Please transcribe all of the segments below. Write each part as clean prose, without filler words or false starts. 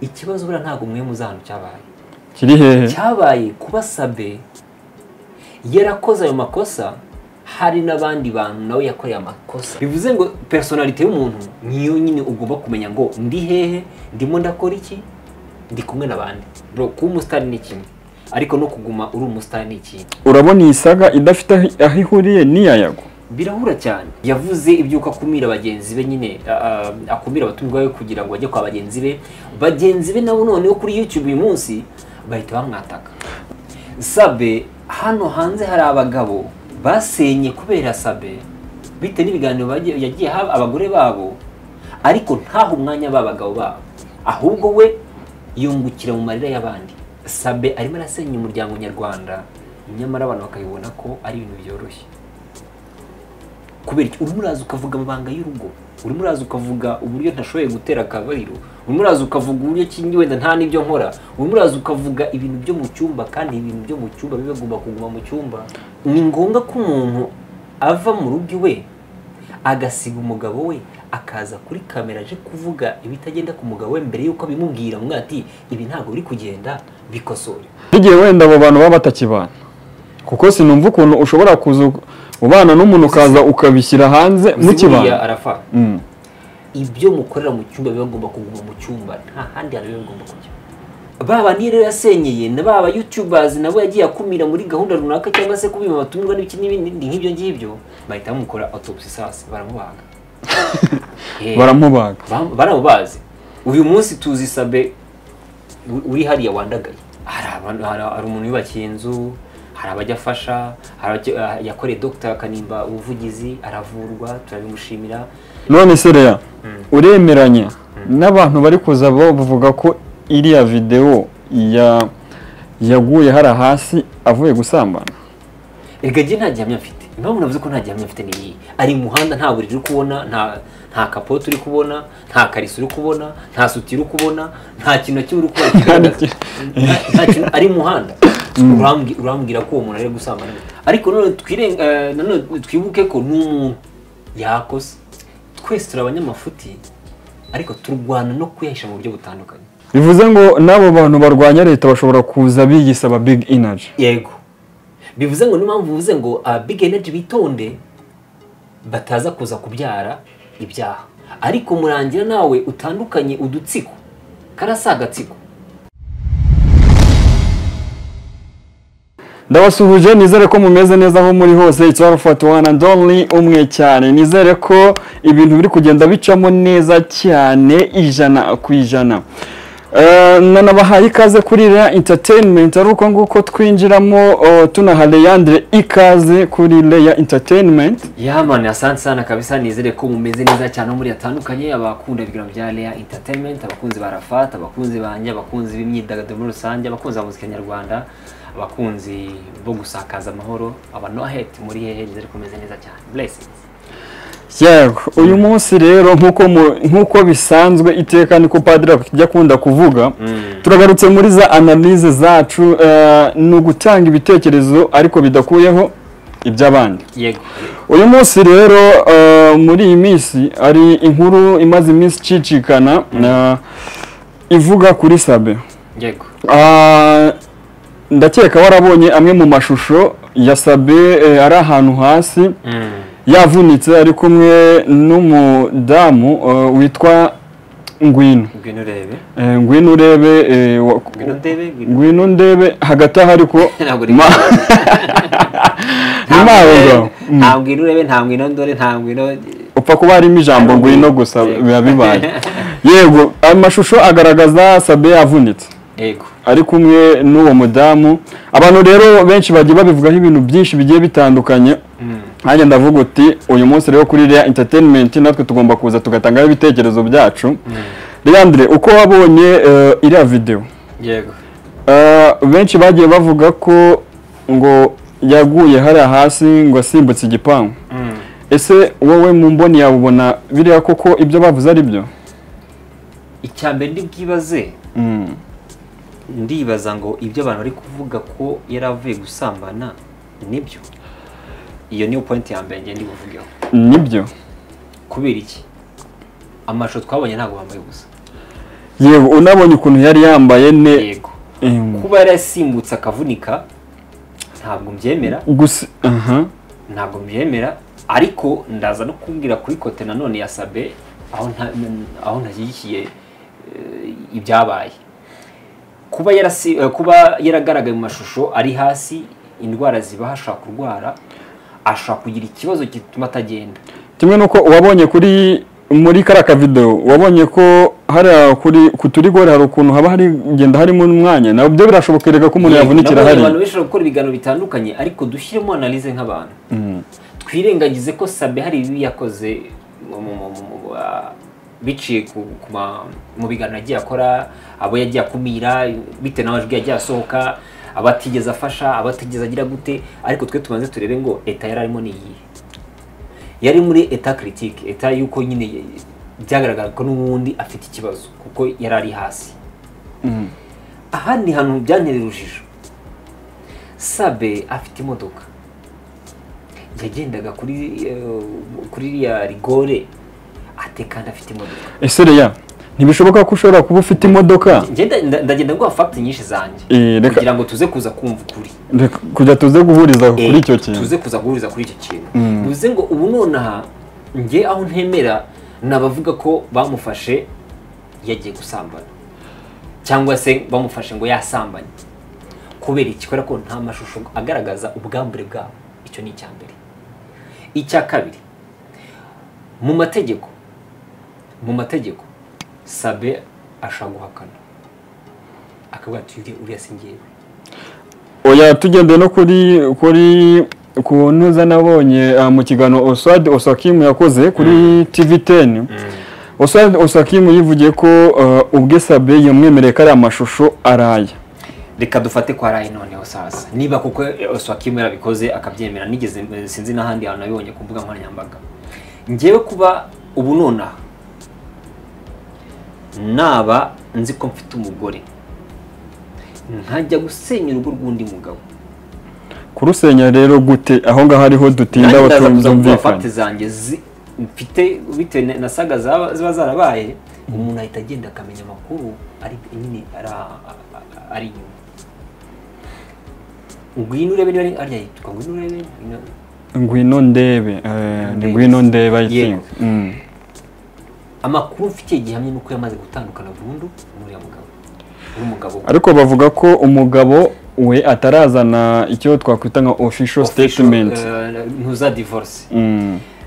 ikibazo bura ntago mwe muzahano cyabaye kiri hehe cyabaye kuba Sabe yarakoze ayo makosa hari n'abandi bantu nawe yakoreye amakosa bivuze ngo personality y'umuntu niyo nyine ugomba kumenya ngo ndi hehe ndimo ndakora iki ndi kumwe nabandi bro kuba umustar ni kimwe ariko no kuguma uri umustar ni iki urabona iyi saga idafite aho ihuriye n'iyayago birahura cyane yavuze ibyuka kumira bagenzi be nyine akumira abatumwa we kugira ngo bajye kwa bagenzi be nabo noneho kuri YouTube uyu munsi bahita bamwataka Sabe hano hanze hari abagabo basenye kubera Sabe bite n'ibiganiro yagiye haba abagore babo ariko ntaho umwanya babagabo babo ahubwo we yungukira mu marira y'abandi Sabe arimo arasenya umuryango nyarwanda nyamara abantu bakayibona ko ari ibintu byoroshye kubera iki urimo uraza ukavuga amabanga y'urugo urimo uraza ukavuga uburyo ntashoboye gutera akabariro urimo uraza ukavuga uburyo kingi wenda nta n'ibyo nkora urimo uraza ukavuga ibintu byo mu cyumba kandi ibintu byo mu cyumba bigomba kuguma mu cyumba ni ngombwa ko umuntu ava mu rugo iwe agasiga umugabo we akaza kuri kamera aje kuvuga ibitagenda ku mugabo we mbere yuko bimubwira mwati ibi ntago biri kugenda bikosore igihe wenda abo bantu baba batakibana kuko sinumva ukuntu ushobora kuza ubana n'umuntu ukaza ukabishyira hanze mu kibana arafa ibyo mukorera mu cyumba bigomba kuguma mu cyumba nta handi hari bigomba kujya baba ni rero yasenyeye na baba YouTubers nabo yagiye akumira muri gahunda runaka cyangwa se kubima batumirwa n'ibiki n'ibindi nk'ibyo ngibyo bahita mukora autopsy sasa baramubaga baramubaze uyu munsi tuzi Sabe uri hariya wandagaye hari umuntu yubakiye inzu hari abajya afasha yakoreye Dr. Kanimba ubuvugizi aravurwa turabimushimira none se reya uremeranya n'abantu bari kuza bavuga ko iriya video yaguye hari hasi avuye gusambana Erega nta gihamya mfite impamvu navuze ko nta gihamya mfite ni ari muhanda nta buriri uri kubona nta kapote uri kubona nta kariso uri kubona nta suti uri kubona nta kintu kimwe uri kubona nta kintu ari muhanda urambwira ko uwo muntu ari gusambana ariko none twibuke ko n'umuntu yakoze twese turi abanyamafuti ariko turwana no kuyahisha mu buryo butandukanye bivuze ngo nabo bantu barwanya leta bashobora kuza bigisaba big energy yego bivuze ngo n'impamvu bivuze ngo big energy bitonde bataza kuza kubyara ibyaha ariko murangira nawe utandukanye udutsiko karasagatsiko ndabasuhuje nizere ko mumeze neza aho muri hose it's all for one and only umwe cyane nizere ko ibintu biri kugenda bicamo neza cyane ijana ku ijana nanabahaye ikaze kuri Leya Entertainment aruko nguko twinjiramo tunaha Leandre ikaze kuri Leya Entertainment man asante sana kabisa nizere ko mumeze neza cyane muri atandukanye abakunda ibiganiro bya Leya Entertainment abakunzi barafata abakunzi banje abakunzi b'imyidagaduro muri rusange abakunzi ba muzika nyarwanda abakunzi bo gusakaza amahoro abantu ahete muri hehe nizere ko meze neza cyane blessings yego uyu munsi rero nkuko bisanzwe iteka niko padiri akijya kunda kuvuga turagarutse muri za analyse zacu no gutanga ibitekerezo ariko bidakuyeho iby'abandi yego uyu munsi rero muri iyi minsi ari inkuru imaze iminsi cicikana ivuga kuri Sabe yego ndakeka warabonye amwe mu mashusho ya Sabe ari ahantu hasi yavunitse ari kumwe n'umudamu witwa Ngwino urebe hagati aho ariko nta Ngwino urebe nta Ngwino ndore nta Ngwino upfa kuba harimo ijambo Ngwino gusa biba bibaye yego amashusho agaragaza Sabe yavunitse yego ari kumwe n'uwo mudamu abantu rero benshi bagiye babivugaho ibintu byinshi bigiye bitandukanye hanyuma ndavuga uti uyu munsi rero kuri Leya Entertainment natwe tugomba kuza tugatanga ibitekerezo byacu Leandre uko wabonye iriya video yego benshi bagiye bavuga ko ngo yaguye hari hasi ngo asimbutse igipangu ese wowe mu mboni yawe ubona biriya koko ibyo bavuze ari byo icyambere ndibwibaze ndibaza ngo ibyo abantu bari kuvuga ko yaravuye gusambana nibyo iyo niyo point ya mbere ngende buvugeho nibyo kubera iki amasho twabonye ntago bambaye gusa yewe unabonye ukuntu yari yambaye ne yego kuba yarasimbutse akavunika ntabwo mbyemera gusa ntabwo mbyemera ariko ndaza no kubwira kuri kote nanone ya Sabe aho ntashyigikiye ibyabaye kuba yaragaragaye mu mashusho ari hasi indwara ziba ashaka kurwara ashaka kugira ikibazo gituma atagenda kimwe nuko wabonye muri karaka video wabonye ko hari kuri gore hari ukuntu haba hari genda harimo umwanya nawe byo birashobokerega ko umuntu yavunikira hari abantu bishobora gukora ibiganiro bitandukanye ariko dushyiremo analyse nk'abantu twirengagize ko Sabe hari ibi yakoze biciye mu biganiro yagiye akora abo yagiye akumira bite n'amajwi yagiye asohoka abatigeze afasha abatigeze agira gute ariko twe tubanze turebe ngo eta yararimo ni iyi yari muri eta critique eta yuko nyine byagaragara ko n'ubundi afite ikibazo kuko yari ari hasi ahandi hantu byanterera urujijo Sabe afite imodoka yagendaga kuri ya rigore atekana afite imodoka ese reya ntibishoboka ko ushobora kuba ufite imodoka ndagenda nguha fact nyinshi zanjye kugira ngo tuze kuza kumva ukuri kujya tuze guhuriza kuri icyo kintu tuze kuza guhuriza kuri icyo kintu bivuze ngo ubu nonaha njye aho ntemera nabavuga ko bamufashe yagiye gusambana cyangwa se bamufashe ngo yasambanye kubera ikikora ko nta mashusho agaragaza ubwambure bwabo icyo ni icyambere icya kabiri mu mategeko Sabe ashaka guhakana akavuga ati uriya singewe oya tugendeye no kuri kuntuza nabonye mu kigano Oswald Osakim yakoze kuri TV10 Oswald Osakim yivugiye ko ubwe Sabe yamwemereye ko ari amashusho araya reka dufate ko araye noneho sasa niba kuko Osakim yarabikoze akabyemera nigeze sinzi n'ahandi hantu nabibonye ku mbuga nkoranyambaga ngewe kuba ubu nonaha naba nzi ko mfite umugore nkajya gusenya urugo rw'undi mugabo kurusenya rero gute aho ngaho hariho dutinda batumvikana fakti zanjye mfite bitewe na saga ziba zarabaye umuntu ahita agenda akamenya amakuru ari nyine ari inyuma ngwino urebe niba ari yitwa ngwino ndebe ngwino ndebe I think amakuru mfite gihamye nuko yamaze gutandukana burundu n'umugabo ariko bavuga ko umugabo we atarazana icyo twakwita nka official statement ntuza divorce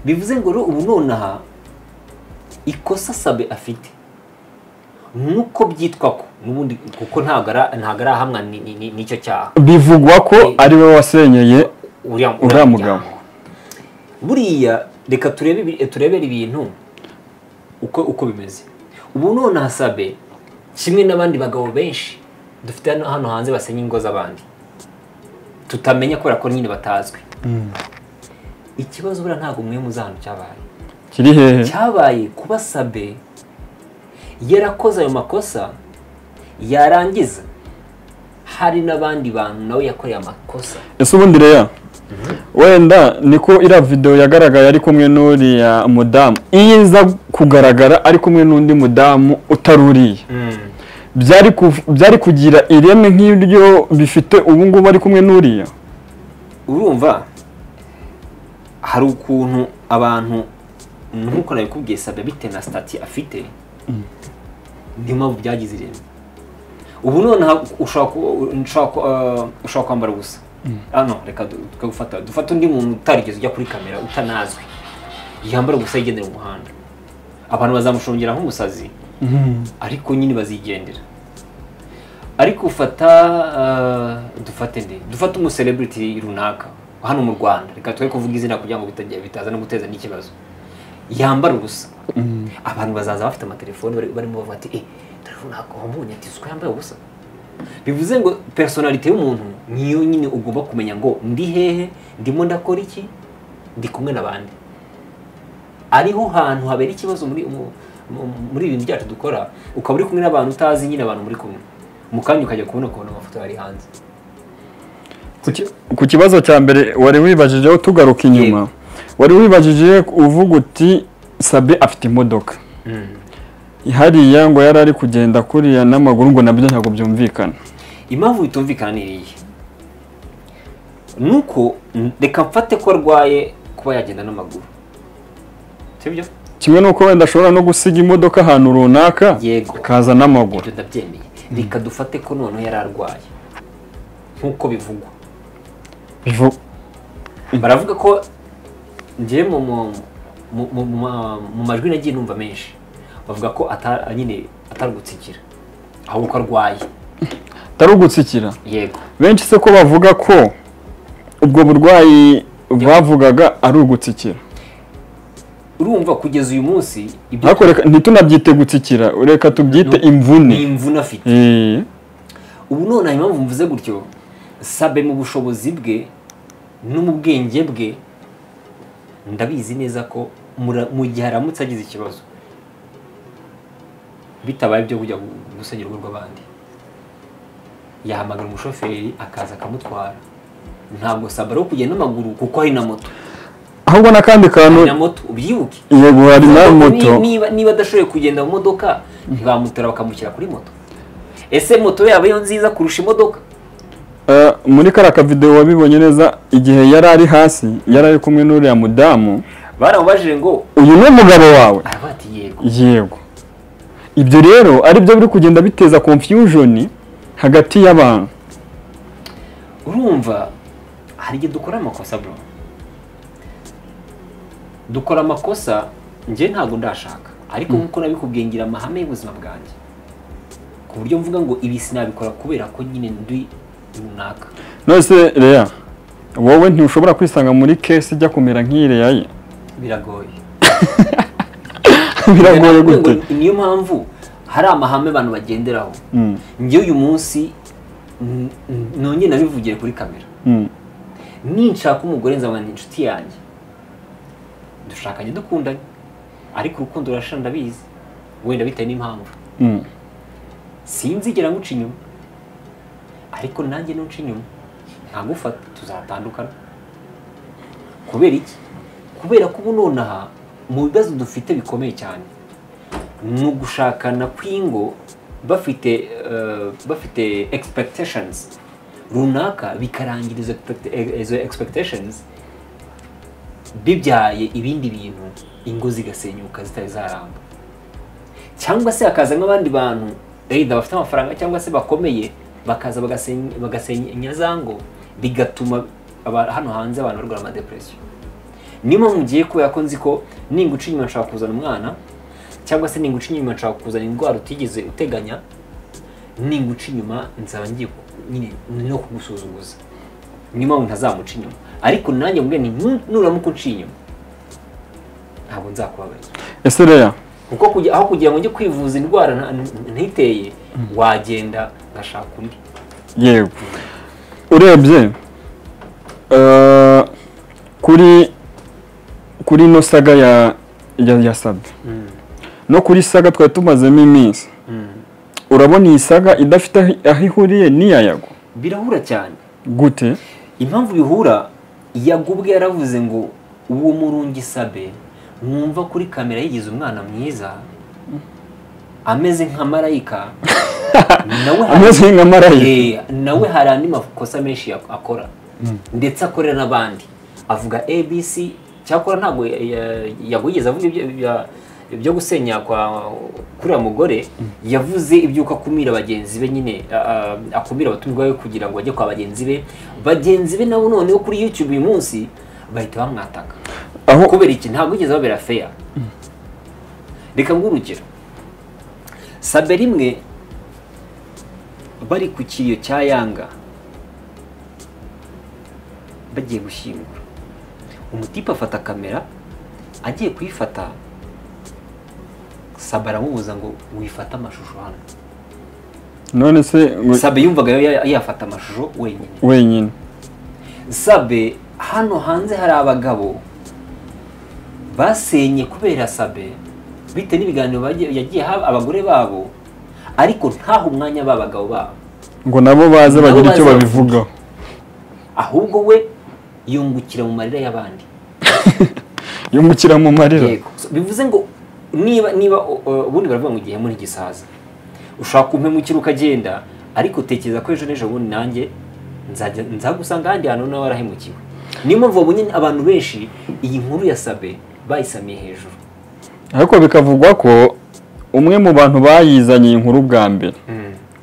bivuze ngo ubu nonaha ikosa Sabe afite nuko byitwa ko nubundi kuko ntago ari ahamwa n'icyo cyaha bivugwa ko ari we wasenyeye uriya mugabo buriya reka turebere ibintu uko bimeze ubu nonaha Sabe kimwe n'abandi bagabo benshi dufite hano hanze basenya ingo z'abandi tutamenya kubera ko nyine batazwi ikibazo bura ntago mwe muzahano cyabaye kiri hehe cyabaye kuba Sabe yarakoze ayo makosa yarangiza hari n'abandi bantu nawe yakoreye amakosa ese ubundi reya wenda niko ira video yagaragaye ari kumwe n'uriya mudamu iza kugaragara ari kumwe n'undi mudamu utaruriye byari kugira ireme nk'ibyo bifite ubu ngubu ari kumwe n'uriya urumva hari ukuntu abantu nkuko nabikubwiye Sabe bitewe na stati afite niyo mpamvu byagize ireme ubu none ushaka kwambara gusa reka dufata undi muntu utarigeze ujya kuri kamera utanazwi yambara gusa yigendera mu muhanda abantu bazamushongera nk'umusazi ariko nyine bazigendera ariko dufate umu celebrity runaka hano mu Rwanda reka twe kuvuga izina kugira ngo bitaza no guteza n'ikibazo yambara ubusa abantu bazaza bafite amatelefone barimo bavuga ati telefone akombonye ati uko yambaye ubusa bivuze ngo personality y'umuntu niyo nyine ugomba kumenya ngo ndi hehe ndimo ndakora iki ndi kumwe nabandi ariho hantu habera ikibazo muri ibintu byacu dukora ukaba uri kumwe n'abantu utazi nyine abantu muri kumwe mukanya ukajya kubona amafoto yari hanze ku kibazo cya mbere wari wibajijeho tugaruka inyuma wari wibajije uvuga uti Sabe afite imodoka hariya ngo yari ari kugenda kuriya n'amaguru ngo nabyo ntabwo byumvikana. Impamvu bitumvikana ni iriya nuko reka mfate ko arwaye kuba yagenda n'amaguru, sibyo? Kimwe nuko wenda ashobora no gusiga imodoka ahantu runaka akaza n'amaguru. Ibyo ndabyemeye. Reka dufate ko noneho yari arwaye nk'uko bivugwa. Baravuga ko ngiye mu majwi nagiye numva menshi bavuga ko nyine atarugutsikira ahubwo arwaye. Atarugutsikira? Yego. Benshi se ko bavuga ko ubwo burwayi bavugaga ari ugutsikira. Urumva kugeza uyu munsi ibyo ntitunabyite gutsikira, ureka tubyite imvune. Ni imvune afite. Ubu none impamvu mvuze gutyo, Sabe mu bushobozi bwe no mu bwenge bwe ndabizi neza ko mu gihe aramutse agize ikibazo bitabaye byo kujya gusenya urugo rw'abandi, yahamagara umushoferi akaza akamutwara. Ntabwo Sabe ari kugenda n'amaguru kuko hari na moto. Ahubwo n'akandi kantu na moto ubyibuke. Yego, hari na moto. Niba adashoboye kugenda mu modoka ntibamutora bakamushyira kuri moto. Ese moto yaba yo nziza kurusha imodoka? Muri kara ka video wabibonye neza igihe yari ari hasi, yari ari kumwe n'uriya mudamu. Baramubajije ngo uyu ni umugabo wawe? Arabati yego. Yego. Ibyo rero ari byo biri kugenda biteza confusion hagati y'abantu. Urumva hari igihe dukora amakosa bro. Dukora amakosa nje ntago ndashaka, ariko nkuko nabikubwiye ngira amahame y'ubuzima bwanjye ku buryo mvuga ngo ibi sinabikora kubera ko nyine ndi runaka. Nose Leya, wowe ntushobora kwisanga muri case ijya kumera nk'ire yaye? Biragoye. Biragoye gute? Niyo mpamvu hari amahame abantu bagenderaho. Ngiye uyu munsi nonye nabivugiye kuri kamera. Ninshaka umugore nzabana inshuti yanjye, dushakanye dukundanye, ariko urukundo rurashira ndabizi, wenda bitaye n'impamvu. Sinzigera nguca inyuma, ariko nanjye nunca inyuma ntagufata tuzatandukana. Kubera iki? Kubera ko ubu nonaha mu bibazo dufite bikomeye cyane mu gushakana kw'ingo bafite expectations runaka, bikarangiriza izo expectations bibyaye ibindi bintu, ingo zigasenyuka zitari zaramba. Cyangwa se hakaza nk'abandi bantu either bafite amafaranga cyangwa se bakomeye bakaza bagasenya za ngo, bigatuma hano hanze abantu barwara ama depression. Nimo mugiye kubera ko nzi ko ninguca inyuma nshaka kuzana umwana, cyangwa se ninguca inyuma nshaka kuzana indwara utigeze uteganya, ninguca inyuma nzaba ngiye nyine no kugusuzuguza. Nimo ntazamuca inyuma, ariko nanjye mbwe ni nuramuka unciye inyuma ntabwo nzakubabaza. Ese Leya, kuko aho kugira ngo njye kwivuza indwara ntiteye, wagenda ngashaka undi. Yego. Urebye kuri no saga ya Sabe no kuri saga twari tumazemo iminsi, urabona iyi saga idafite aho ihuriye n'iya Yago? Birahura cyane. Gute? Impamvu bihura, Yago ubwe yaravuze ngo uwo murungi Sabe mwumva kuri kamera yigize umwana mwiza ameze nka marayika. Ameze nka marayika. Nawe hari andi makosa menshi akora, ndetse akorera n'abandi. Avuga ABC, cyakora ntabwo yagwigeze avuga ibyo gusenya kuri mugore. Yavuze ibyuko akumira bagenzi be, nyine akumira abatumwa be kugira ngo bajye kwa bagenzi be nabo noneho kuri YouTube uyu munsi bahita bamwataka. Kubera iki? Ntabwo yigeze babera fair. Reka ngurukira Sabe rimwe bari ku kiriyo cya Yanga bagiye gushyingura, umutipe afata kamera agiye kuyifata, Sabe aramubuza ngo wifata amashusho hano. None se Sabe yumvaga yafata amashusho wenyine. Sabe hano hanze hari abagabo basenye kubera Sabe bite n'ibiganiro yagiye abagore babo, ariko ntaho umwanya babagabo babo ngo nabo baze bagira icyo babivugaho, ahubwo we yungukira mu marira y'abandi. Yungukira mu marira? Yego. Bivuze ngo niba ubundi baravuga ngo igihe muri gisaza ushaka kumpemukira ukagenda ariko utekereza ko ejo n'ejo bundi nanjye nzagusanga ahandi hantu nawe warahemukiwe. niyo mpamvu babonye abantu benshi iyi nkuru ya Sabe bayisamiye hejuru, ariko bikavugwa ko umwe mu bantu bayizanye iyi nkuru bwa mbere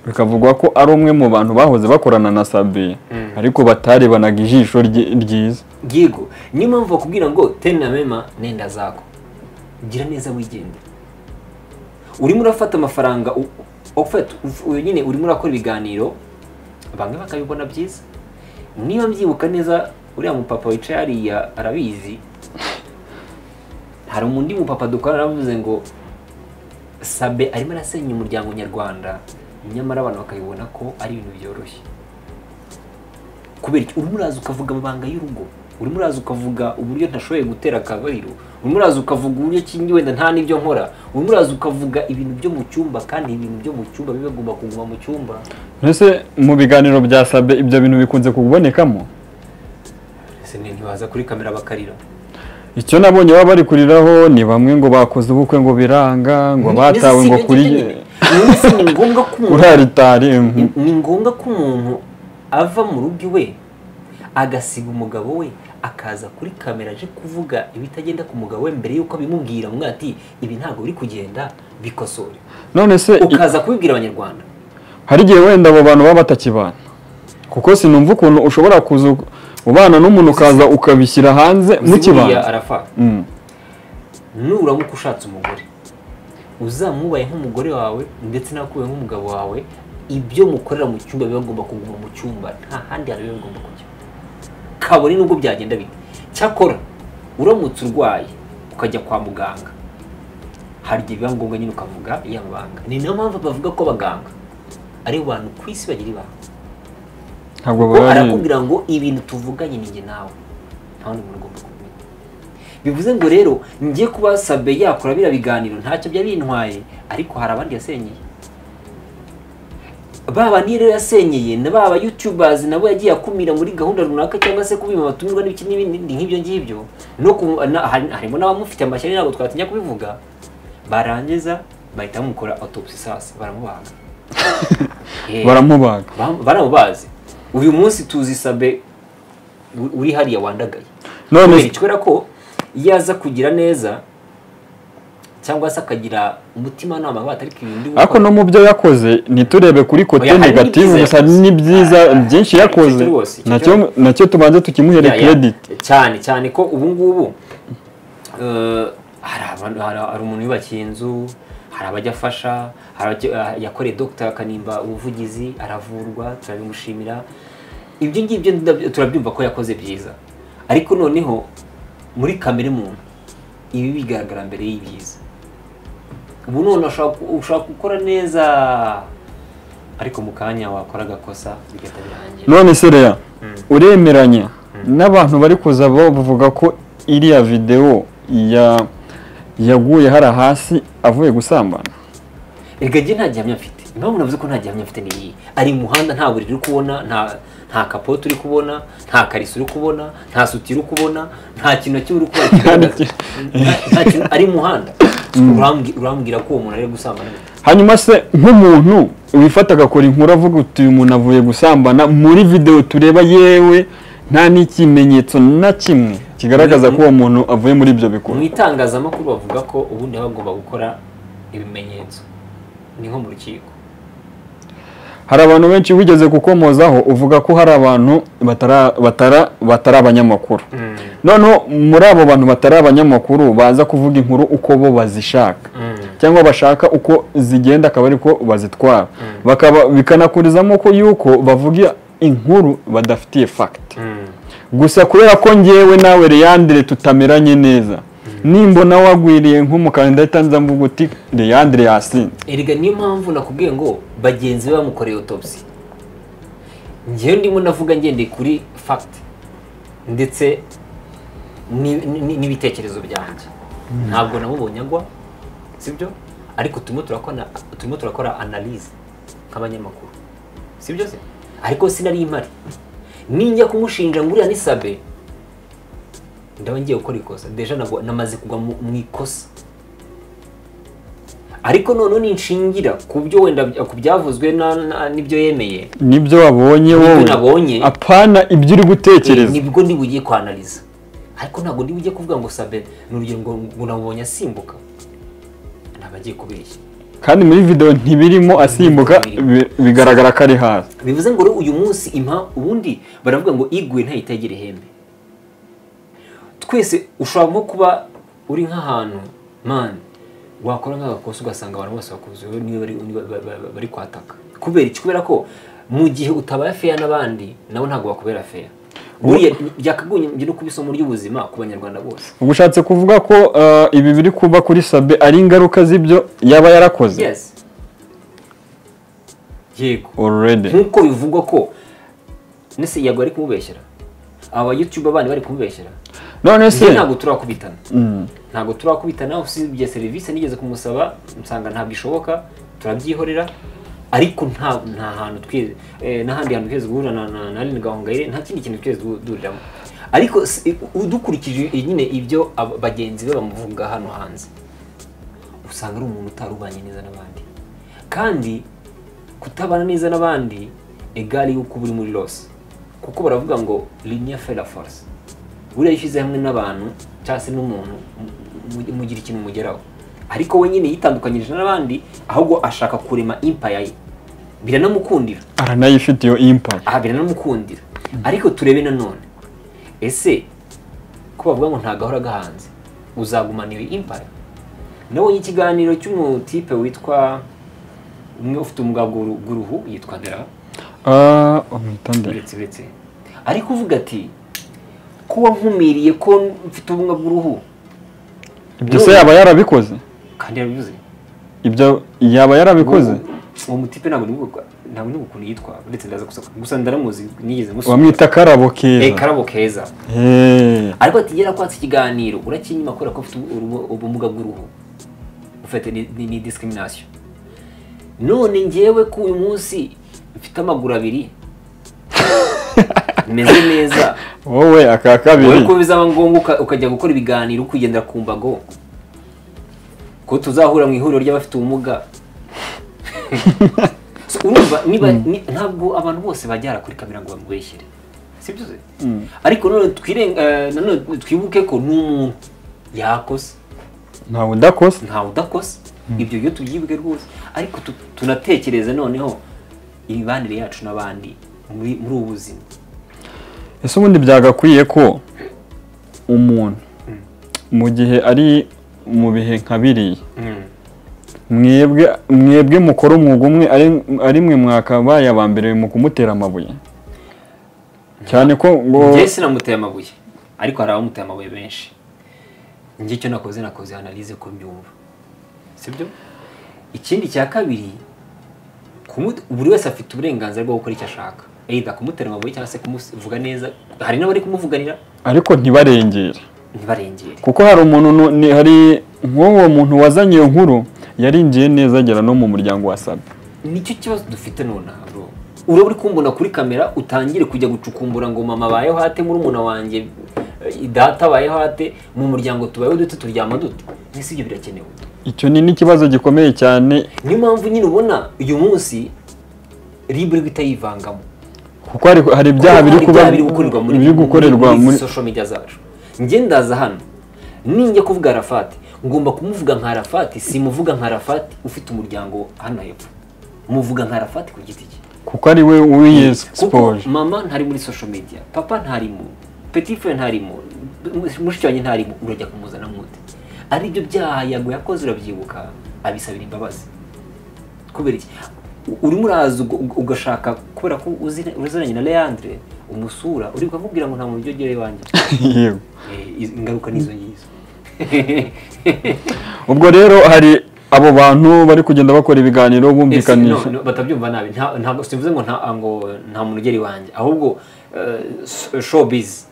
bikavugwa ko ari umwe mu bantu bahoze bakorana na Sabe ariko batarebanaga ijisho ryiza. Yego, niyo mpamvu bakubwira ngo tena mema nenda zako, gira neza wigendera. Urimo urafata amafaranga nyine urimo urakora ibiganiro bamwe bakabibona byiza. Niba mbyibuka neza uriya mupapa wicaye hariya arabizi, hari umundi mupapa dukorana aravuze ngo Sabe arimo arasenya umuryango nyarwanda, nyamara abantu bakabibona ko ari ibintu byoroshye. Kubera urimo uraza ukavuga amabanga y'urugo, urimo uraza ukavuga uburyo ntashoboye gutera akabariro, urimo uraza ukavuga uburyo kingi wenda nta n'ibyo nkora, urimo uraza ukavuga ibintu byo mu cyumba, kandi ibintu byo mu cyumba biba bigomba kuguma mu cyumba. Mbese mu biganiro bya Sabe ibyo bintu bikunze kubonekamo? Ese ntibaza kuri kamera bakarira? Icyo nabonye baba bari kuriraho ni bamwe ngo bakoze ubukwe ngo biranga, ngo batawe ngo kuri ni ngombwa ko ni ngombwa ko umuntu ava mu rugo iwe agasiga umugabo we akaza kuri kamera aje kuvuga ibitagenda ku mugabo we mbere yuko bimubwira mwati ibi ntabwo biri kugenda bikosore. None se ukaza kubibwira abanyarwanda. Hari igihe wenda abo bantu baba batakibana, kuko sinumva ukuntu ushobora kuza ubana n'umuntu ukaza ukabishyira hanze mu kibanda. Arafa nuramuka ushatse umugore uzamwubaye nk'umugore wawe ndetse nakuwe nk'umugabo wawe, ibyo mukorera mu cyumba biba bigomba kuguma mu cyumba, nta handi hantu biba bigomba kujya, kabone nubwo byagenda bite. Cyakora uramutse urwaye ukajya kwa muganga, hari igihe biba ngombwa nyine ukavuga iya mabanga. Ni nayo mpamvu bavuga ko abaganga ari abantu ku isi bagira ibanga. Ntabwo arakubwira ngo ibintu tuvuganye ni njye nawe, nta wundi muntu ugomba kumenya. Bivuze ngo rero ngiye kuba Sabe yakora bira biganiro ntacyo byari bintwaye, ariko hari abandi yasenyeye. Baba ni rero yasenyeye na baba YouTubers nabo yagiye akumira muri gahunda runaka cyangwa se kubima batumirwa n'ibiki n'ibindi nk'ibyo ngibyo, no harimo n'abamufite amashyari ntabwo twatinya kubivuga, barangiza bahita mukora autopsy sasa baramubaga. Baramubaze. Uyu munsi tuzi Sabe uri hariya wandagaye. None ikora ko yaza kugira neza cyangwa se akagira umutima nama batari kibindi. Ariko no mu byo yakoze niturebe kuri kote negative gusa ni byiza byinshi yakoze. Nacyo tubanze tukimuhere credit. Cyane ko ubu ngubu hari umuntu yubakiye inzu, hari abajya afasha, yakoreye Dr. Kanimba ubuvugizi aravurwa, turabimushimira. Ibyo ngibyo turabyumva ko yakoze byiza, ariko noneho muri kamere muntu ibi bigaragara mbere y'ibyiza. Ubu none ushaka gukora neza ariko mu kanya wakora agakosa bigahita birangira. None se Rea uremeranya n'abantu bari kuza bavuga ko iriya video yaguye hara hasi avuye gusambana? Ega nta gihamya mfite. Impamvu navuze ko nta gihamya mfite ni iyi: ari muhanda nta buriri uri kubona, nta kapoto uri kubona, nta kariso uri kubona, nta suti uri kubona, nta kintu cy'uri kubona, ari muhanda. Urambwira ko uwo muntu ari gusambana? Hanyuma se nk'umuntu wifata agakora inkuru avuga uti uyu muntu avuye gusambana, muri video tureba yewe nta n'ikimenyetso na kimwe kigaragaza ko uwo muntu avuye muri ibyo bikorwa. Mu itangazamakuru bavuga ko ubundi bagomba gukora ibimenyetso, ni nko mu rukiko. Hari abantu benshi wigeze kukomozaho uvuga ko hari abantu batari abanyamakuru. Noneho muri abo bantu batari abanyamakuru baza kuvuga inkuru uko bo bazishaka, cyangwa bashaka uko zigenda akaba ariko bazitwara, bikanakurizamo ko yuko bavuga inkuru badafitiye fact. Gusa kubera ko ngewe nawe Leandre tutameranye neza, nimbona wagwiriye nk'umukandida nza mvuga uti Leandre yasinze. Erega niyo mpamvu nakubwiye ngo bagenzi be bamukoreye autopsy. Ngewe ndimo navuga ngendeye kuri fact ndetse n'ibitekerezo byanjye. Ntabwo namubonye agwa, sibyo? Ariko turimo turakora analyse nk'abanyamakuru, sibyo se? Ariko sinari impari. Ninjya kumushinja nguriya ni Sabe, ndaba ngiye gukora ikosa. Deja namaze kugwa mu ikosa. ariko none ninshingira ku byo wenda ku byavuzwe n'ibyo yemeye nibyo wabonye wowe nabonye apana ibyo uri gutekereza nibwo ndi bugiye kwanaliza ariko ntabwo ndi bugiye kuvuga ngo Sabe n'urugero ngo nabonye asimbuka nabagiye kubeshya kandi muri video ntibirimo asimbuka bigaragara ko ari hasi bivuze ngo uyu munsi ubundi baravuga ngo igwe ntayitegere ihembe twese ushobora nko kuba uri nk'ahantu man wakora nk'agakosa ugasanga abantu bose bakuzuye niba bari kwataka kubera iki kubera ko mu gihe utabaye fair n'abandi nabo ntabwo bakubera fair buriya byakagunye no kubisomo ry'ubuzima ku banyarwanda bose ubushatse kuvuga ko ibi biri kuba kuri Sabe ari ingaruka z'ibyo yaba yarakoze yes yego already nkuko bivugwa ko nese yago ari kumubeshyera aba YouTube abandi bari kumubeshyera none se ntabwo turakubitana ntabwo turakubitana usibye serivisi nigeze kumusaba nsanga ntabwo ishoboka turabyihorera ariko nta hantu twize n'ahandi hantu twese guhura na Aline Gahongayire nta kindi kintu twese duhuriramo ariko udukurikije nyine ibyo bagenzi be bamuvuga hano hanze usanga ari umuntu utarubanye neza n'abandi kandi kutabana neza n'abandi egali yuko buri muri loss kuko baravuga ngo linia fera force buriya yishyize hamwe n'abantu cyangwa se n'umuntu mugira ikintu mugeraho ariko we nyine yitandukanyije n'abandi ahubwo ashaka kurema empire ye biranamukundira aranayifite iyo empire biranamukundira ariko turebe nanone ese ko bavuga ngo ntagahora gahanze uzagumana iyo empire nabonye ikiganiro cy'umutipe witwa umwe ufite ubumuga bw'uruhu yitwa Ndera uretse ariko uvuga ati ko wankumiriye ko mfite ubumuga bw'uruhu ibyo se yaba yarabikoze kandi yabivuze ibyo yaba yarabikoze uwo mutipe ntabwo ni ukuntu yitwa uretse ndaza gusa ndaramuzi nigeze musura wamwita Karabo Keza Karabo Keza ariko ati yera kwatsa ikiganiro urakinyuma kubera ko ufite ubumuga bw'uruhu ufite ni discrimination none ngewe ku uyu munsi mfite amaguru abiri meze neza wowe aka kabiri wowe ko bizaba ngombwa ukajya gukora ibiganiro kugendera ku mbago ko tuzahura mu ihuriro ry'abafite ubumuga urumva niba ntabwo abantu bose bajyara kuri kamera ngo bamubeshyere sibyo se ariko none twibuke ko n'umuntu yakoze ntawe udakoze ibyo byo tubyibuke rwose ariko tunatekereza noneho imibanire yacu n'abandi muri ubu buzima ese ubundi byagakwiye ko umuntu mu gihe ari mu bihe nka biriya mwebwe mukora umwuga umwe ari mwe mwakabaye aba mbere mu kumutera amabuye cyane ko ngo njye sinamuteye amabuye ariko hari abamuteye amabuye benshi njye icyo nakoze analyse ko mbyumva sibyo ikindi cya kabiri buri wese afite uburenganzira bwo gukora icyo ashaka either kumutera amabuye cyangwa se kumuvuga neza hari n'abari kumuvuganira ariko ntibarengere kuko hari umuntu hari nk'uwo muntu wazanye iyo nkuru yarinjiye neza agera no mu muryango wa Sabe nicyo kibazo dufite nonaha bro uraba uri kumbona kuri kamera utangire kujya gucukumbura ngo mama abayeho hate muri umuna wanjye data abayeho hate mu muryango tubayeho dute turyama dute ese ibyo birakenewe icyo ni n'ikibazo gikomeye cyane niyo mpamvu nyine ubona uyu munsi libre bitayivangamo kuko hari ibyaha biri gukorerwa muri social media zacu njye ndaza hano ninjye kuvuga Arafat ngomba kumuvuga nka Arafat simuvuga nka Arafat ufite umuryango hano hepfo muvuga nka Arafat ku giti cye kuko ari we wiyexpose mama ntari muri social media papa ntarimo petit frère ntarimo mushiki wanjye ntarimo urajya kumuzana mute ari ibyo byaha yago yakoze urabyibuka abisabira imbabazi kubera iki urimo uraza ugashaka kubera ko uziranye na Leandre umusura uri kumubwira ngo nta muntu ujyogere wanjye yego ingaruka nizo ngizo ubwo rero hari abo bantu bari kugenda bakora ibiganiro bumvikanisha batabyumva nabi ntabwo sivuze ngo nta muntu ugera iwanjye ahubwo showbiz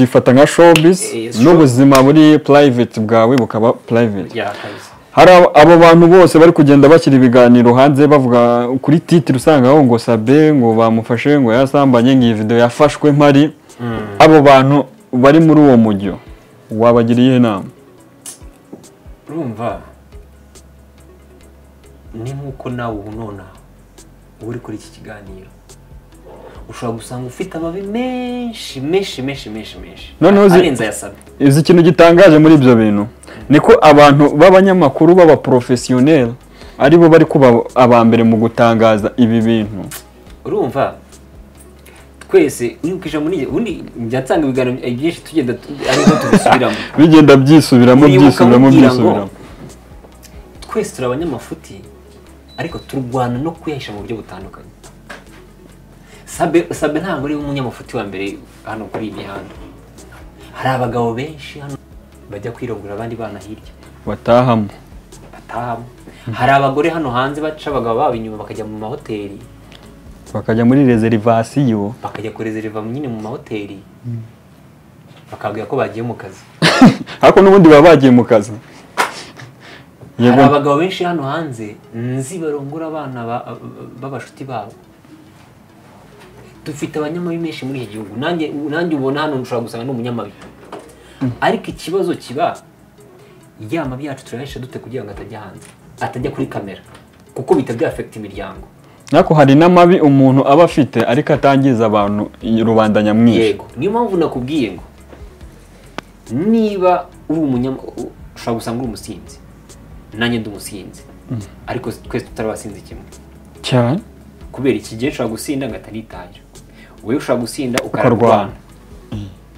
ifata nka showbiz n'ubuzima buri private bwawe bukaba private hari abo bantu bose bari kugenda bashyira ibiganiro hanze bavuga kuri titre usanga aho ngo Sabe ngo bamufashe ngo yasambanye ngo iyi video yafashwe mpari abo bantu bari muri uwo mujyo wabagiriye inama urumva ni nk'uko nawe ubu nonaha uri kuri iki kiganiro ushobora gusanga ufite amabi menshi noneho arenze ayasabye. izi ikintu gitangaje muri ibyo bintu niko abantu b'abanyamakuru b'abaprofesiyoneri aribo bari kuba aba mbere mu gutangaza ibi bintu. Urumva twese urikisha muri ubundi njyatsanga ibiganiro byinshi tugenda ariho tubisubiramo bigenda byisubiramo twese turi abanyamafuti ariko turwana no kuyahisha mu buryo butandukanye. Sabe ntabwo ari umunyamafuti wa mbere hano kuri iyi mihanda. Hari abagabo benshi hano bajya kwirongora abandi bana hirya batahamo. Hari abagore hano hanze baca abagabo babo inyuma bakajya mu mahoteli, bakajya muri reservation, bakajya kurezerva nyine mu mahoteli, bakabwira ko bagiye mu kazi ariko n'ubundi baba bagiye mu kazi. Hari abagabo benshi hano hanze nzi barongora abana b'abashuti babo. Dufite abanyamabi menshi muri iki gihugu. Nanjye ubona hano ushobora gusanga n'umunyamabi, ariko ikibazo kiba yama byacu turahisha dute kugira ngo atajya hanze, atajya kuri kamera, kuko bita affect imiryango. Nako hari n'amabi umuntu aba afite ariko atangiza abantu rubanda nyamwinshi. Yego, niyo mpamvu nakubwiye ngo niba uri ushobora gusanga uri umusinzi, nanjye ndi umusinzi, ariko twese tutarabasinzi kimwe cyane. Kubera iki gihe ushobora gusinda ngatanitaje, wowe ushobora gusinda ukarwana.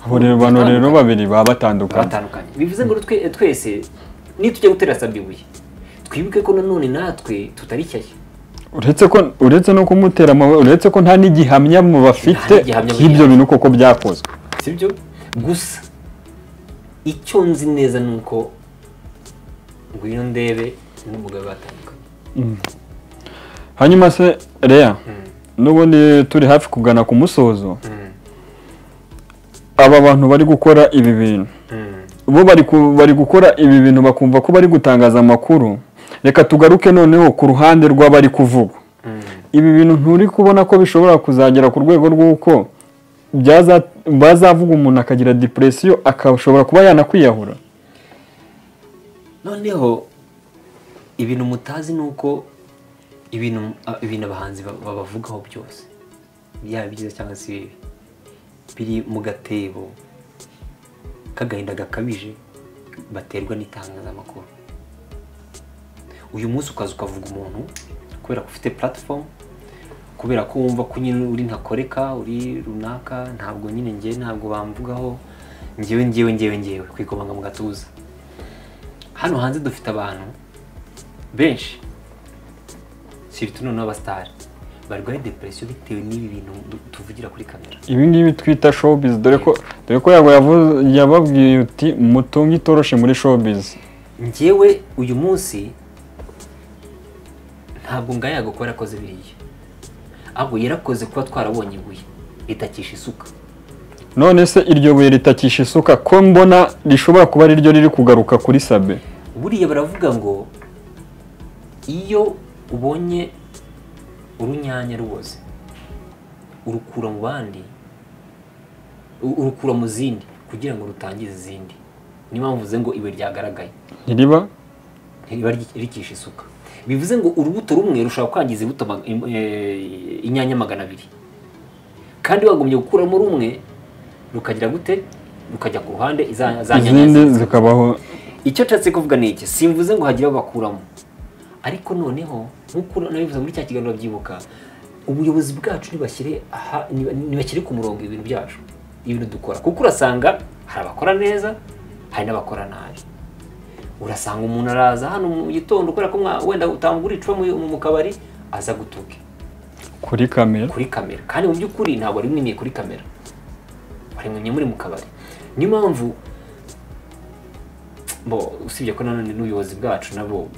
Abo rero abantu rero babiri baba batandukanye. Bivuze ngo twese nitujya gutera sabibuye twibuke ko nanone natwe tutari cyashya. uretse no kumutera amabuye, uretse ko nta n'igihamya mu bafite y'ibyo bintu koko byakozwe, sibyo? Gusa icyo nzi neza nuko ngwino ndebe n'umugabo batandukanye. Hanyuma se Lea, n'ubundi turi hafi kugana ku musozo, aba bantu bari gukora ibi bintu bo bari gukora ibi bintu bakumva ko bari gutangaza amakuru. Reka tugaruke noneho ku ruhande rw'abari kuvuga ibi bintu. Nturi kubona ko bishobora kuzagera ku rwego rw'uko bazavuga umuntu akagira depression akashobora kuba yanakwiyahura? Noneho ibintu mutazi nuko ibintu abahanzi babavugaho byose byaba byiza cyangwa se bibi biri mu gatebo k'agahinda gakabije baterwa n'itangazamakuru. Uyu munsi ukaza ukavuga umuntu kubera ko ufite platform, kubera ko wumva ko nyine uri ntakoreka, uri runaka, ntabwo nyine ntabwo bamvugaho, njyewe kwikomanga mu gatuza. Hano hanze dufite abantu benshi sirtu none abastari barwaye depression bitewe n'ibi bintu tuvugira kuri kamera. Ibi ngibi twita showbiz, dore ko yababwiye uti mutunga itoroshe muri showbiz. Njyewe uyu munsi ntabwo ngaya gukora akoze biriya, ahubwo yarakoze kuba twarabonye ibuye ritakisha isuka. None se iryo buye ritakisha isuka ko mbona rishobora kuba ari ryo riri kugaruka kuri Sabe? Buriya baravuga ngo iyo ubonye urunyanya ruboze urukura mu bandi, urukura mu zindi kugira ngo rutangize izindi. Niyo mpamvu mvuze ngo ibuye ryagaragaye ntiriba rikisha isuka. Bivuze ngo urubuto rumwe rushobora kwangiza ibuto inyanya 200, kandi wagumye gukuramo rumwe rukagira gute, rukajya ku ruhande za nyanya zikabaho. Icyo nshatse kuvuga ni iki, simvuze ngo hagira bakuramo, ariko noneho nkuko nabivuze muri cya kiganiro byibuka, ubuyobozi bwacu nibashyire ku murongo ibintu byacu, ibintu dukora, kuko urasanga hari abakora neza hari n'abakora nabi. Urasanga umuntu araza hano mu gitondo ukora ko wenda utangura icupa mu kabari aza gutuke kuri kamera, kandi mu by'ukuri ntabwo ari mwimiye kuri kamera, bari mwimye muri mu kabari. Niyo mpamvu usibye ko nanone n'ubuyobozi bwacu nabo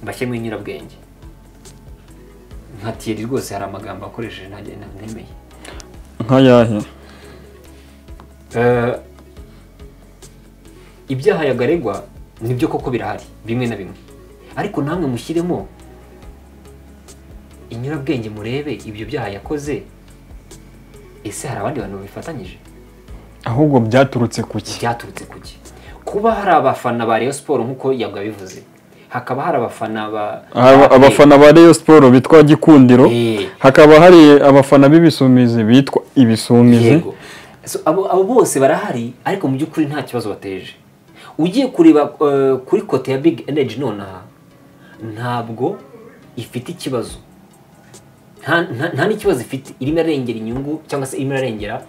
bashyemo nyirabwenge. Nka Thierry rwose hari amagambo akoresheje ntemeye. Nk'ayahe? Ibyaha yagaregwa nibyo koko birahari bimwe na bimwe, ariko namwe mushyiremo inyurabwenge murebe ibyo byaha yakoze, ese hari abandi bantu bifatanyije? Ahubwo byaturutse kuki? Kuba hari abafana ba Rayon Sport nkuko yabivuze, hakaba hari abafana abafana ba Rayon Sport bitwa Gikundiro, hakaba hari abafana b'ibisumizi bitwa ibisumizi. So abo bose barahari, ariko mu by'ukuri nta kibazo bateje. Ugiye kureba kuri kote ya Big Energy nonaha ntabwo ifite ikibazo, nta n'ikibazo ifite, irimo arengera inyungu cyangwa se irimo arengera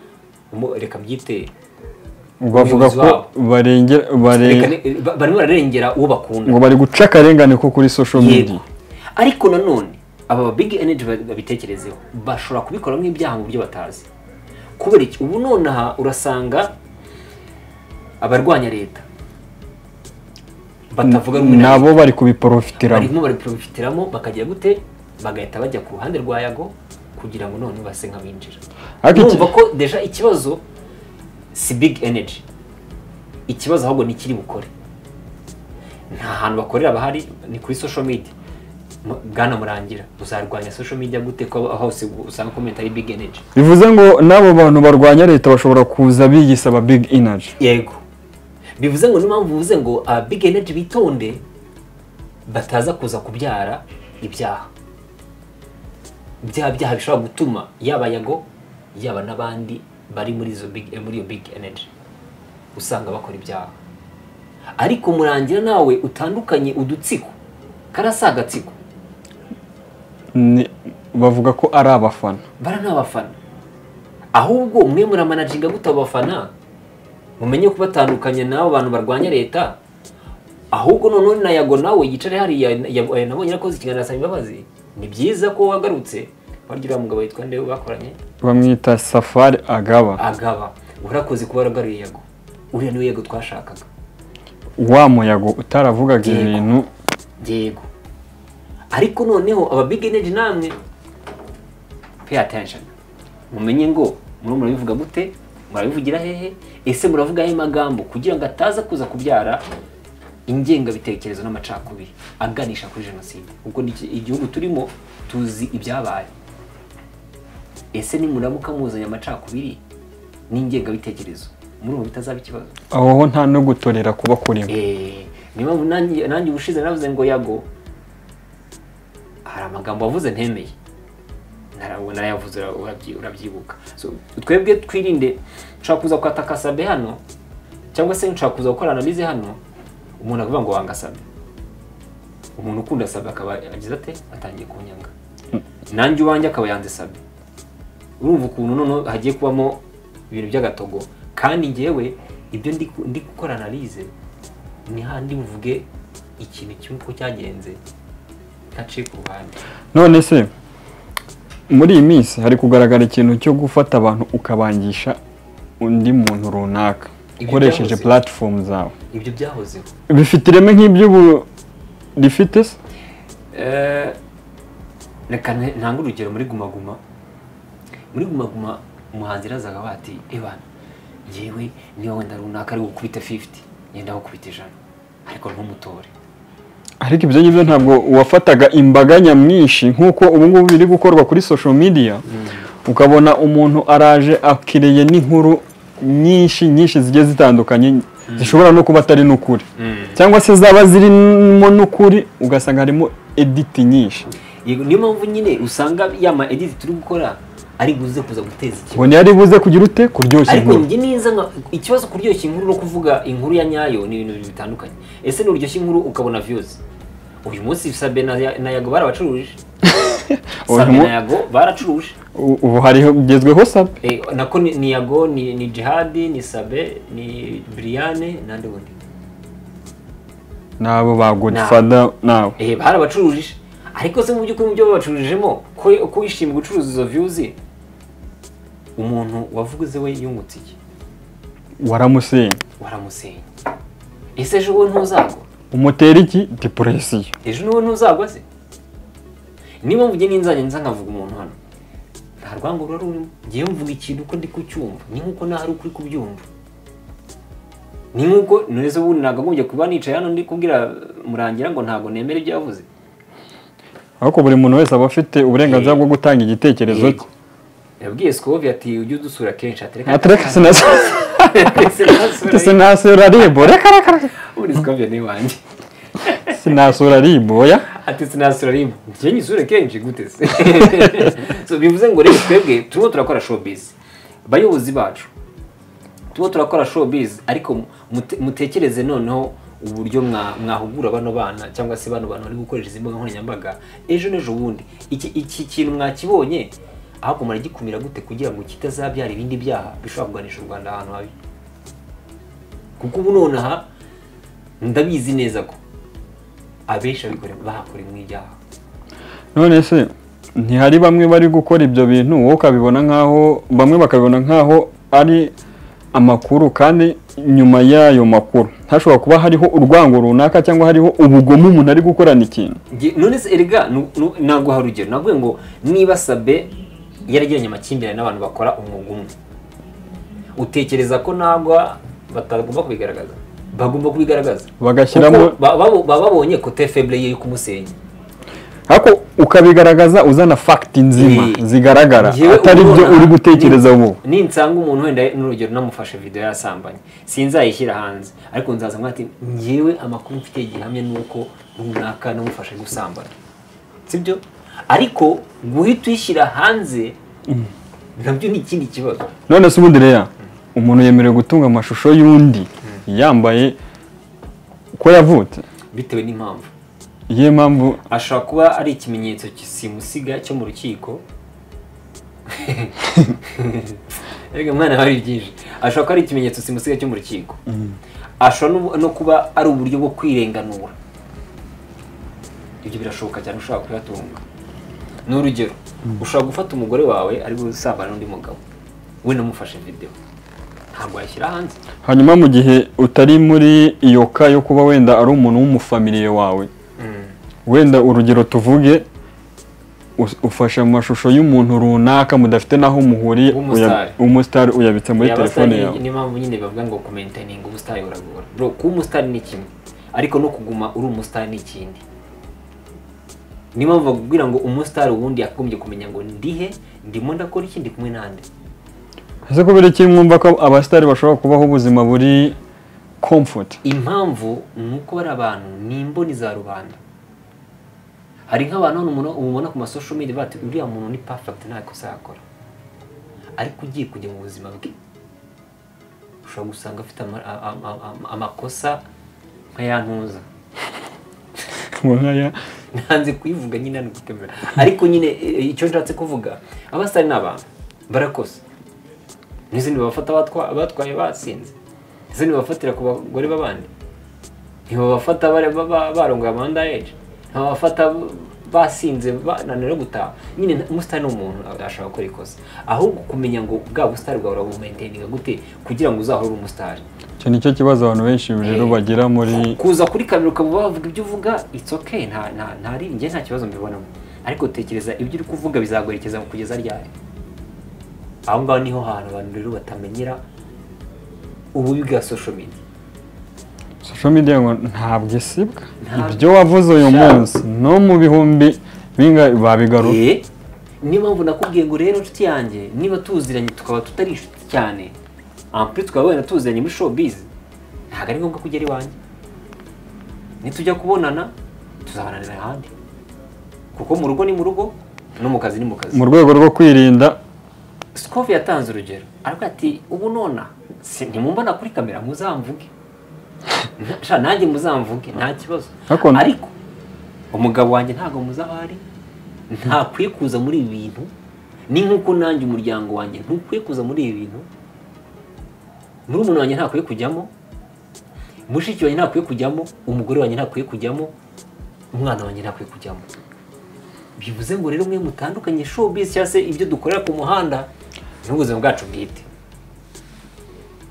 reka byite, bavuga ko barimo bararengera uwo bakunda, ngo bari guca akarengane ko kuri social media. Ariko nanone aba Big Energy babitekerezeho, bashobora kubikora nk'ibyaha mu buryo batazi. Kubera iki? Ubu nonaha urasanga abarwanya leta batavuga rumwe nabo bari kubiprofitiramo, bakagira gute, bagahita bajya ku ruhande rwa Yago kugira ngo none base nk'abinjira. Numva ko deja ikibazo si Big Energy, ikibazo ahubwo ni kiri bukore. Nta hantu bakorera bahari, ni kuri social media. Bwana Murangira, uzarwanya social media gute ko hose usanga comment ari Big Energy? Bivuze ngo nabo bantu barwanya leta bashobora kuza bigisaba Big Energy. Yego, bivuze ngo n'impamvu bivuze ngo Big Energy bitonde bataza kuza kubyara ibyaha bishobora gutuma yaba Yago yaba n'abandi bari muri iyo Big Energy usanga bakora ibyaha. Ariko Murangira nawe utandukanye udutsiko, karasa gatsiko, bavuga ko ari abafana, bara n'abafana, ahubwo mwe muri managinga gute abafana mumenye kubatandukanya nabo bantu barwanya leta. Ahubwo none na Yago nawe yicare hari nabonye yakoze ikiganiro asaba imbabazi. Ni byiza ko wagarutse, bargira umugabo yitwa nde bakoranye, bamwita Safari Agaba. Urakoze kuba waragaruye Yago, uriya niwe Yago twashakaga, wa Yago utaravugaga ibintu. Yego, ariko noneho aba Big Energy namwe pay attention, mumenye ngo murabivuga gute, murabivugira hehe, ese muravuga ayo magambo kugira ngo ataza kuza kubyara ingenga bitekerezo n'amacakubiri aganisha kuri jenoside. Ubwo igihugu turimo tuzi ibyabaye, ese ni muramuka muzanya amacakubiri n'ingenga bitekerezo muri bitazaba ikibazo. Aho nta no gutorera kuba kurimo. Niba nanjye ubushize navuze ngo Yago hari amagambo wavuze ntemeye, narayavuze urabyibuka. So twebwe twirinde nshaka kuza kwataka Sabe hano, cyangwa se nshaka kuza gukora analyse hano, umuntu avuga ngo wanga Sabe, umuntu ukunda Sabe akaba agize ate atangiye kunyanga, nanjye uwanjye akaba yanze Sabe. Urumva ukuntu none hagiye kubamo ibintu by'agatogo, kandi ngewe ibyo ndi gukora analyse ni handi mvuge ikintu cy'uko cyagenze ntaciye ku ruhande. None se muri iyi minsi hari kugaragara ikintu cyo gufata abantu ukabangisha undi muntu runaka ukoresheje platform zawe. Ibyo byahozeho bifite ireme nk'iby'ubu rifite se? Reka ntanga urugero muri Guma umuhanzi arazaga bati ebana yewe niyo wenda runaka ari gukubita 50 yenda gukubita 100 ariko ntumutore. Ariko ibyo ngibyo ntabwo wafataga imbaga nyamwinshi nk'uko ubu ngubu biri gukorwa kuri social media, ukabona umuntu araje akireye n'inkuru nyinshi zigiye zitandukanye zishobora no kuba atari n'ukuri, cyangwa se zaba zirimo n'ukuri ugasanga harimo edit nyinshi. Niyo mpamvu nyine usanga yama edit turi gukora ari buze kuza guteza ikibazo. Ngo ari buze kugira ute kuryoshya inkuru. Ariko njye niza ikibazo kuryoshya inkuru no kuvuga inkuru ya nyayo ni ibintu bitandukanye. Ese ni uryoshya inkuru ukabona views. Uyu munsi Sabe na Yago barabacuruje. Sabe na Yago baracuruje. Ubu hariho ugezweho Sabe. Nako ni Yago ni Jihad ni Sabe ni Briane nande wundi. Nabo ba Godfather nabo. Barabacuruje. Ariko se mu by'ukuri mu byo babacurujemo ko wishimiye gucuruza izo views, umuntu wavuze we yungutse iki? Waramusenya. Ese ejo wowe ntuzagwa? Umutera iki? Depression. Ejo wowe ntuzagwa se? Niba mvuge n'inzanye nza nkavuga umuntu hano, nta rwango rurimo, ngiye mvuga ikintu uko ndi kucyumva, ni nkuko nahari ukuri kubyumva. Ni nkuko neza ubu nagagombye kuba nicaye hano ndi kubwira Murangira ngo ntago nemera ibyo yavuze. Ariko buri muntu wese aba afite uburenganzira bwo gutanga igitekerezo cye. Yabwiye Scovia ati ujye udusura kenshi atereka sinasura rebo reka uri Scovia ni wanjye. sinasura ribu oya ati sinasura rimwe njye nyisure kenshi gute se so bivuze ngo rero twebwe turimo turakora showbiz bayobozi bacu turimo turakora showbiz ariko mutekereze noneho uburyo mwahugura bano bana cyangwa se bano bantu bari gukoresha izi mbuga nkoranyambaga ejo n'ejo bundi iki kintu mwakibonye ahubwo muragikumira gute kugira ngo kitazabyara ibindi byaha bishobora kuganisha u Rwanda ahantu habi kuko ubu nonaha ndabizi neza ko abenshi bahakora mu ibyaha. None se ntihari bamwe bari gukora ibyo bintu wowe ukabibona nkaho bamwe bakabibona nkaho ari amakuru kandi nyuma y'ayo makuru hashobora kuba hariho urwango runaka cyangwa hariho ubugome umuntu ari gukorana ikintu. None se erega ntabwo hari urugero navuye ngo niba Sabe yaragiranye amakimbirane n'abantu bakora umwuga umwe utekereza ko ntabwo batagomba kubigaragaza bagomba kubigaragaza bagashyiramo babonye kote faible ye kumusenya hako ukabigaragaza uzana fact nzima zigaragara atari byo uri gutekereza ubu ninsanga umuntu wenda n'urugero namufashe video yasambanye sinzayishyira hanze ariko nzaza mwati ngewe amakuru mfite gihamye nuko runaka namufashe gusambana sibyo ariko guhita uyishyira hanze nabyo ni ikindi kibazo. None se ubundi rero umuntu yemerewe gutunga amashusho y'undi yambaye uko yavutse bitewe n'impamvu iyihe mpamvu ashobora kuba ari ikimenyetso simusiga cyo mu rukiko erega mwana bari byinshi ashobora kuba ari ikimenyetso simusiga cyo mu rukiko ashobora no kuba ari uburyo bwo kwirenganura ibyo birashoboka cyane ushobora kuyatunga n'urugero ushobora gufata umugore wawe ari gusambana n'undi mugabo we namufashe video ntabwo yashyira hanze hanyuma mu gihe utari muri iyo ka yo kuba wenda ari umuntu w'umufamiliye wawe wenda urugero tuvuge ufasha amashusho y'umuntu runaka mudafite naho muhuriye umustar uyabitse muri telefone yawe ni mpamvu nyine bavuga ngo maintaining umustar uragora bro ku umustar ni kimwe ariko no kuguma uri umustar ni ikindi ni mpamvu bakubwira ngo umustar ubundi yakombye kumenya ngo ndihe ndimo ndakora ikindi kumwe nande ese kubera iki mwumva ko abastari bashobora kubaho ubuzima buri comfort impamvu nuko bari abantu ni imboni za rubanda hari nk'abantu umubona ku social media bati uriya muntu ni perfect nta kosa yakora ariko ugiye kujya mu buzima bwe ushobora gusanga afite amakosa nk'ayantuza ntanze kuyivuga nyine hano ku kamera ariko nyine icyo nshatse kuvuga abastari ni abantu barakosa n'izindi babafata abatwaye basinze izindi bafatira ku bagore b'abandi ntibabafata barongoye amanda age ntibabafata basinze bananira gutaha nyine umusitari ni umuntu ashaka gukora ikosa ahubwo kumenya ngo bwa busitari bwawe urabumaintayininga gute kugira ngo uzahore uri umusitari icyo nicyo kibazo abantu benshi rero bagira muri kuza kuri kamera ukaba wavuga ibyo uvuga it's okay njye nta kibazo mbibonamo ariko tekereza ibyo uri kuvuga bizaguherekeza kugeza ryari aho ngaho niho hantu abantu rero batamenyera ububi bwa social media ngo ntabwo isibwa ibyo wavuze uyu munsi no mu bihumbi babigarura niyo mpamvu nakubwiye ngo rero inshuti yanjye niba tuziranye tukaba tutari inshuti cyane ampli tukaba wenda tuziranye muri showbiz ntabwo ari ngombwa kugera iwanjye nitujya kubonana tuzabananira ahandi kuko mu rugo ni mu rugo no mu kazi ni mu kazi mu rwego rwo kwirinda Scoff yatanze urugero ariko ati ubu nona ntimumbona kuri kamera muzamvuge nanjye muzamvuge nta kibazo ariko umugabo wanjye ntabwo muzahari ntakwiye kuza muri ibi bintu ni nk'uko nanjye umuryango wanjye ntukwiye kuza muri ibi bintu n'umuntu wanjye ntakwiye kujyamo mushiki wanjye ntakwiye kujyamo umugore wanjye ntakwiye kujyamo umwana wanjye ntakwiye kujyamo bivuze ngo rero mwe mutandukanye showbiz cyangwa se ibyo dukorera ku muhanda n'ubuzima bwacu bwite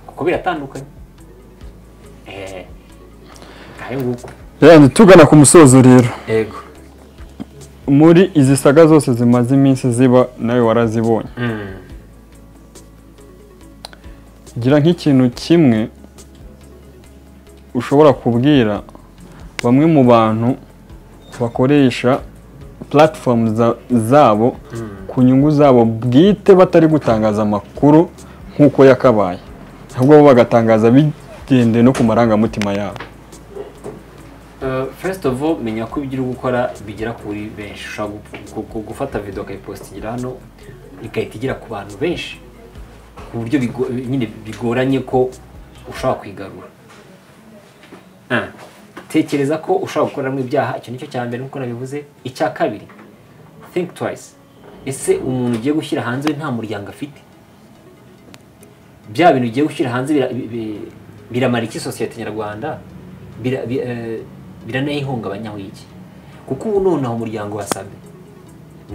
kuko biratandukanye kayo nguko tugana ku musozo rero yego muri izi saga zose zimaze iminsi ziba nawe warazibonye gira nk'ikintu kimwe ushobora kubwira bamwe mu bantu bakoresha platform zabo ku nyungu zabo bwite batari gutangaza amakuru nk'uko yakabaye ahubwo bo bagatangaza bigendeye no ku marangamutima yabo First of all menya ko ibyo uri gukora bigera kuri benshi, ushobora gufata video ukayipostingira hano igahita igera ku bantu benshi ku buryo nyine bigoranye ko ushobora kwigarura. Tekereza ko ushobora gukoramo ibyaha, icyo nicyo cya mbere nkuko nabivuze. Icya kabiri, think twice. Ese umuntu ugiye gushyira hanze nta muryango afite? Bya bintu ugiye gushyira hanze biramara iki sosiyete nyarwanda? Biranayihungabanya wiki? Kuko ubu noneho umuryango wasabye,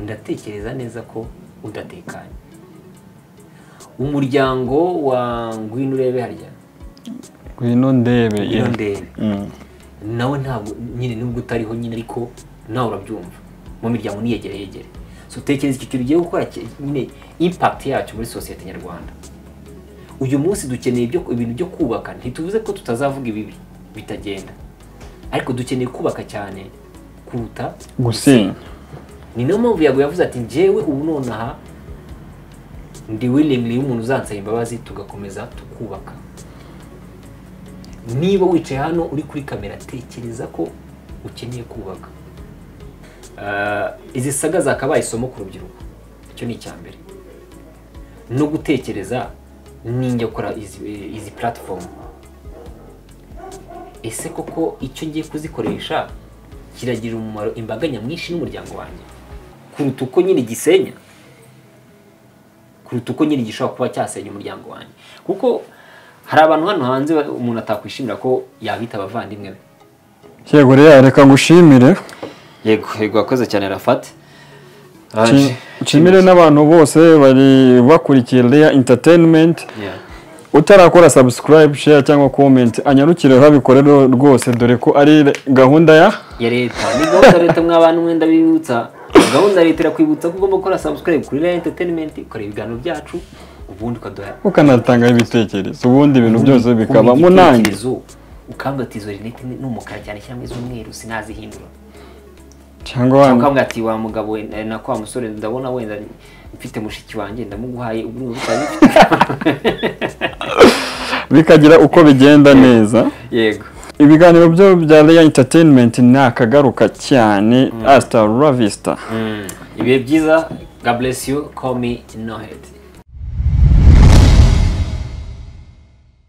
ndatekereza neza ko udatekanye. Umuryango wa Ngwino urebe harya, Ngwino ndebe, nawe ntabwo nyine nubwo utariho nyine ariko nawe urabyumva mu miryango niyegere. So tekereza icyo kintu ugiye gukora nyine impact yacu muri sosiyete nyarwanda. Uyu munsi dukeneye ibintu byo kubaka, ntituvuze ko tutazavuga ibibi bitagenda, ariko dukeneye kubaka cyane kuruta gusenya. Ni no mpamvu yavuze ati njyewe ubu nonaha ndi willingly umuntu uzansaba imbabazi tugakomeza tukubaka. Niba wicaye hano uri kuri kamera, tekereza ko ukeneye kubaka. Izi saga zakabaye isomo ku rubyiruko, icyo ni icyambere. No gutekereza ninjya gukora izi platform, ese koko icyo ngiye kuzikoresha kiragira umumaro imbaga nyamwinshi n'umuryango wanjye kuruta uko nyine gisenya, kuruta uko nyine gishobora kuba cyasenya umuryango wanjye. Kuko hari abantu hano hanze umuntu atakwishimira ko yabita abavandimwe be. Yego rero reka ngushimire. Yego wakoze cyane Rafat. Nshimire n'abantu bose bari bakurikiye Leya Entertainment. Utarakora subscribe, share cyangwa comment, anyarukire habikorero rwose dore ko ari gahunda ya leta. Ni gahunda leta mw'abantu mwenda bibutsa. Gahunda leta irakwibutsa ko ugomba gukora subscribe kuri Leya Entertainment, ukora ibiganiro byacu ubundi ukanatanga ibitekerezo, ubundi ibintu byose bikaba munange. Ukambwira izo rinete n'umukara cyane cyangwa iz'umweru sinazihindura. Cyangwa ukambwira ati wa mugabo na kwa musore ndabona wenda mfite mushiki wanjye ndamuguhaye ubu bikagira uko bigenda neza. Yego. Ibiganiro bya Leya Entertainment nakagaruka cyane. Hasta la vista. Ibihe byiza. God bless you. Call me Nohed.